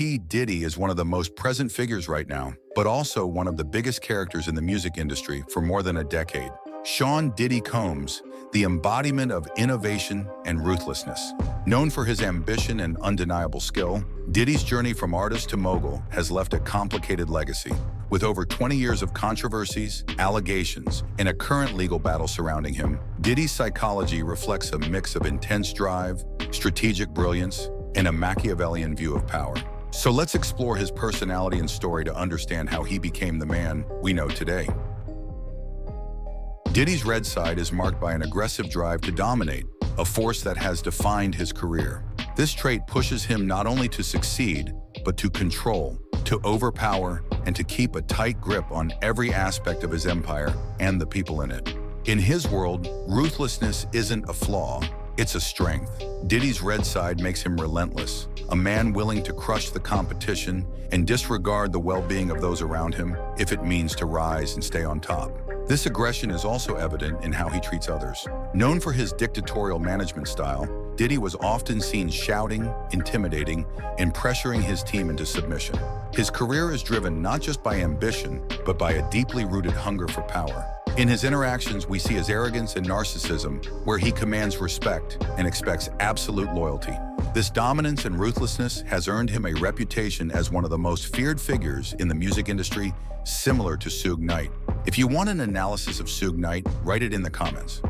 P. Diddy is one of the most present figures right now, but also one of the biggest characters in the music industry for more than a decade. Sean Diddy Combs, the embodiment of innovation and ruthlessness. Known for his ambition and undeniable skill, Diddy's journey from artist to mogul has left a complicated legacy. With over 20 years of controversies, allegations, and a current legal battle surrounding him, Diddy's psychology reflects a mix of intense drive, strategic brilliance, and a Machiavellian view of power. So let's explore his personality and story to understand how he became the man we know today. Diddy's red side is marked by an aggressive drive to dominate, a force that has defined his career. This trait pushes him not only to succeed, but to control, to overpower, and to keep a tight grip on every aspect of his empire and the people in it. In his world, ruthlessness isn't a flaw, it's a strength. Diddy's red side makes him relentless, a man willing to crush the competition and disregard the well-being of those around him if it means to rise and stay on top. This aggression is also evident in how he treats others. Known for his dictatorial management style, Diddy was often seen shouting, intimidating, and pressuring his team into submission. His career is driven not just by ambition, but by a deeply rooted hunger for power. In his interactions, we see his arrogance and narcissism, where he commands respect and expects absolute loyalty. This dominance and ruthlessness has earned him a reputation as one of the most feared figures in the music industry, similar to Suge Knight. If you want an analysis of Suge Knight, write it in the comments.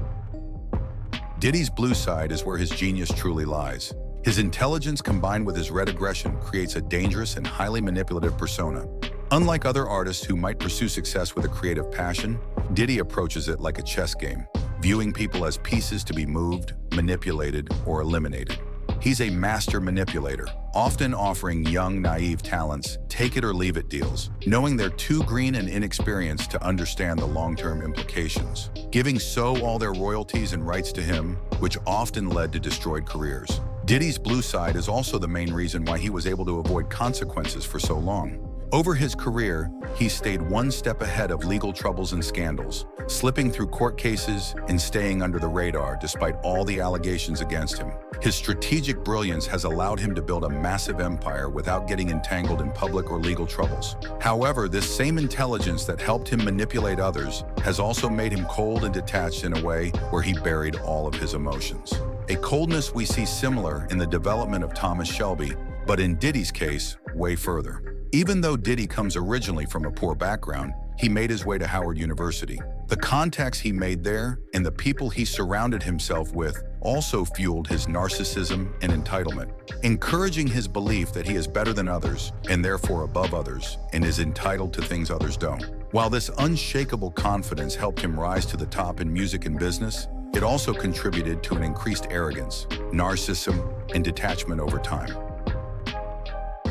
Diddy's blue side is where his genius truly lies. His intelligence combined with his red aggression creates a dangerous and highly manipulative persona. Unlike other artists who might pursue success with a creative passion, Diddy approaches it like a chess game, viewing people as pieces to be moved, manipulated, or eliminated. He's a master manipulator, often offering young, naive talents take-it-or-leave-it deals, knowing they're too green and inexperienced to understand the long-term implications, giving so all their royalties and rights to him, which often led to destroyed careers. Diddy's blue side is also the main reason why he was able to avoid consequences for so long. Over his career, he stayed one step ahead of legal troubles and scandals, slipping through court cases and staying under the radar despite all the allegations against him. His strategic brilliance has allowed him to build a massive empire without getting entangled in public or legal troubles. However, this same intelligence that helped him manipulate others has also made him cold and detached in a way where he buried all of his emotions. A coldness we see similar in the development of Thomas Shelby, but in Diddy's case, way further. Even though Diddy comes originally from a poor background, he made his way to Howard University. The contacts he made there and the people he surrounded himself with also fueled his narcissism and entitlement, encouraging his belief that he is better than others and therefore above others and is entitled to things others don't. While this unshakable confidence helped him rise to the top in music and business, it also contributed to an increased arrogance, narcissism, and detachment over time.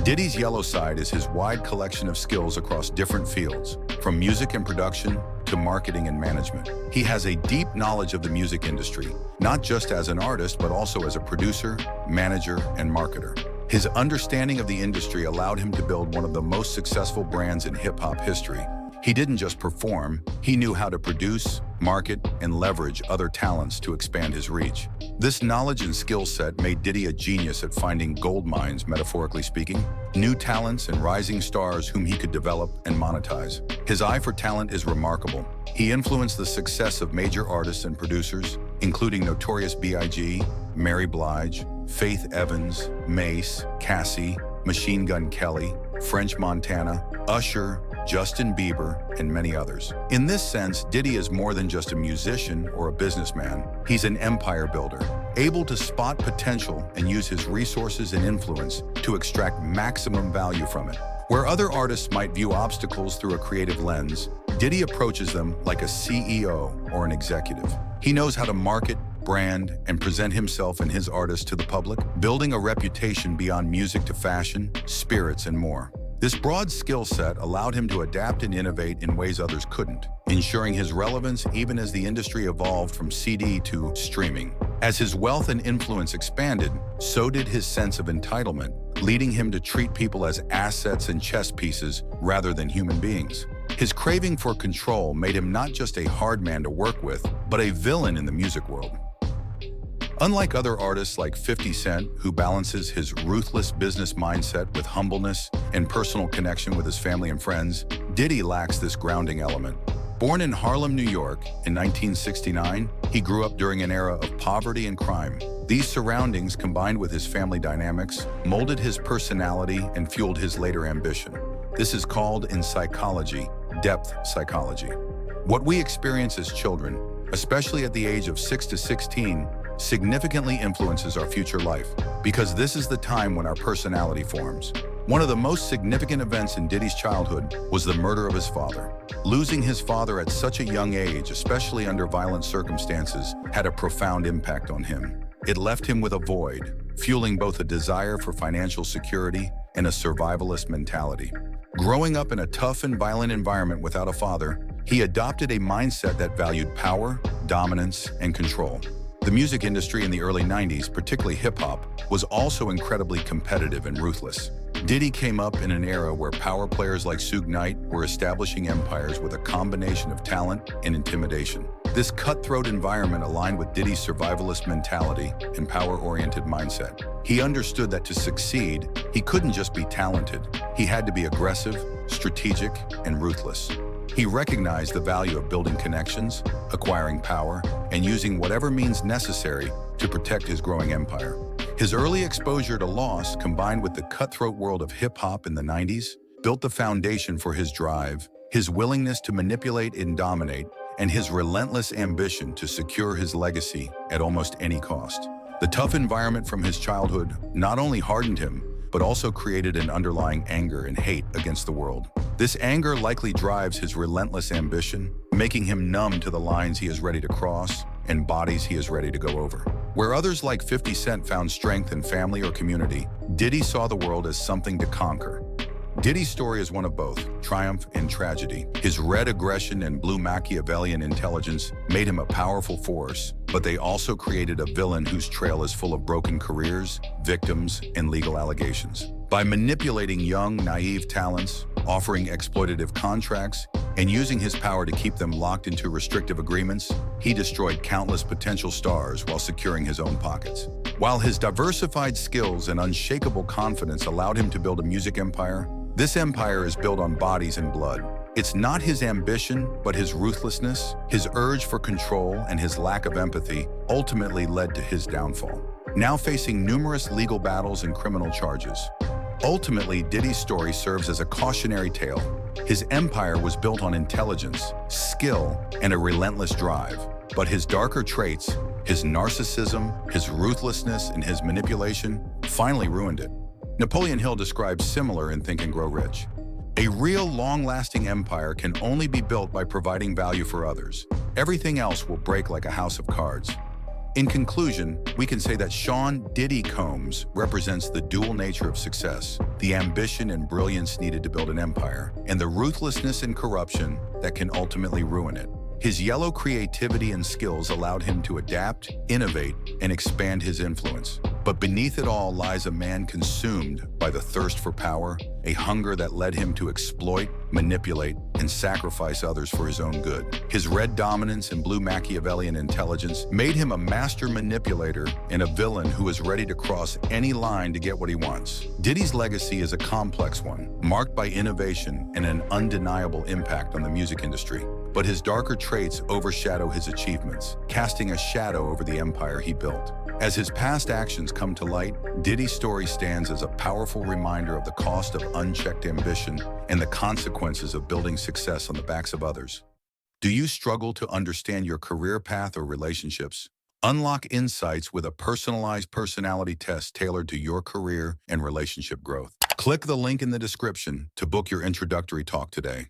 Diddy's yellow side is his wide collection of skills across different fields, from music and production to marketing and management. He has a deep knowledge of the music industry, not just as an artist, but also as a producer, manager, and marketer. His understanding of the industry allowed him to build one of the most successful brands in hip-hop history. He didn't just perform, he knew how to produce, market, and leverage other talents to expand his reach. This knowledge and skill set made Diddy a genius at finding gold mines, metaphorically speaking, new talents and rising stars whom he could develop and monetize. His eye for talent is remarkable. He influenced the success of major artists and producers, including Notorious B.I.G., Mary Blige, Faith Evans, Mace, Cassie, Machine Gun Kelly, French Montana, Usher, Justin Bieber, and many others. In this sense, Diddy is more than just a musician or a businessman. He's an empire builder, able to spot potential and use his resources and influence to extract maximum value from it. Where other artists might view obstacles through a creative lens, Diddy approaches them like a CEO or an executive. He knows how to market, brand, and present himself and his artists to the public, building a reputation beyond music to fashion, spirits, and more. This broad skill set allowed him to adapt and innovate in ways others couldn't, ensuring his relevance even as the industry evolved from CD to streaming. As his wealth and influence expanded, so did his sense of entitlement, leading him to treat people as assets and chess pieces rather than human beings. His craving for control made him not just a hard man to work with, but a villain in the music world. Unlike other artists like 50 Cent, who balances his ruthless business mindset with humbleness and personal connection with his family and friends, Diddy lacks this grounding element. Born in Harlem, New York in 1969, he grew up during an era of poverty and crime. These surroundings, combined with his family dynamics, molded his personality and fueled his later ambition. This is called, in psychology, depth psychology. What we experience as children, especially at the age of 6 to 16, significantly influences our future life, because this is the time when our personality forms. One of the most significant events in Diddy's childhood was the murder of his father. Losing his father at such a young age, especially under violent circumstances, had a profound impact on him. It left him with a void, fueling both a desire for financial security and a survivalist mentality. Growing up in a tough and violent environment without a father, he adopted a mindset that valued power, dominance, and control. The music industry in the early 90s, particularly hip-hop, was also incredibly competitive and ruthless. Diddy came up in an era where power players like Suge Knight were establishing empires with a combination of talent and intimidation. This cutthroat environment aligned with Diddy's survivalist mentality and power-oriented mindset. He understood that to succeed, he couldn't just be talented. He had to be aggressive, strategic, and ruthless. He recognized the value of building connections, acquiring power, and using whatever means necessary to protect his growing empire. His early exposure to loss, combined with the cutthroat world of hip-hop in the 90s, built the foundation for his drive, his willingness to manipulate and dominate, and his relentless ambition to secure his legacy at almost any cost. The tough environment from his childhood not only hardened him, but also created an underlying anger and hate against the world. This anger likely drives his relentless ambition, making him numb to the lines he is ready to cross and bodies he is ready to go over. Where others like 50 Cent found strength in family or community, Diddy saw the world as something to conquer. Diddy's story is one of both triumph and tragedy. His red aggression and blue Machiavellian intelligence made him a powerful force, but they also created a villain whose trail is full of broken careers, victims, and legal allegations. By manipulating young, naive talents, offering exploitative contracts, and using his power to keep them locked into restrictive agreements, he destroyed countless potential stars while securing his own pockets. While his diversified skills and unshakable confidence allowed him to build a music empire, this empire is built on bodies and blood. It's not his ambition, but his ruthlessness, his urge for control, and his lack of empathy ultimately led to his downfall. Now facing numerous legal battles and criminal charges. Ultimately, Diddy's story serves as a cautionary tale. His empire was built on intelligence, skill, and a relentless drive. But his darker traits, his narcissism, his ruthlessness, and his manipulation finally ruined it. Napoleon Hill describes similar in Think and Grow Rich. A real long-lasting empire can only be built by providing value for others. Everything else will break like a house of cards. In conclusion, we can say that Sean Diddy Combs represents the dual nature of success, the ambition and brilliance needed to build an empire, and the ruthlessness and corruption that can ultimately ruin it. His yellow creativity and skills allowed him to adapt, innovate, and expand his influence. But beneath it all lies a man consumed by the thirst for power, a hunger that led him to exploit, manipulate, and sacrifice others for his own good. His red dominance and blue Machiavellian intelligence made him a master manipulator and a villain who is ready to cross any line to get what he wants. Diddy's legacy is a complex one, marked by innovation and an undeniable impact on the music industry. But his darker traits overshadow his achievements, casting a shadow over the empire he built. As his past actions come to light, Diddy's story stands as a powerful reminder of the cost of unchecked ambition and the consequences of building success on the backs of others. Do you struggle to understand your career path or relationships? Unlock insights with a personalized personality test tailored to your career and relationship growth. Click the link in the description to book your introductory talk today.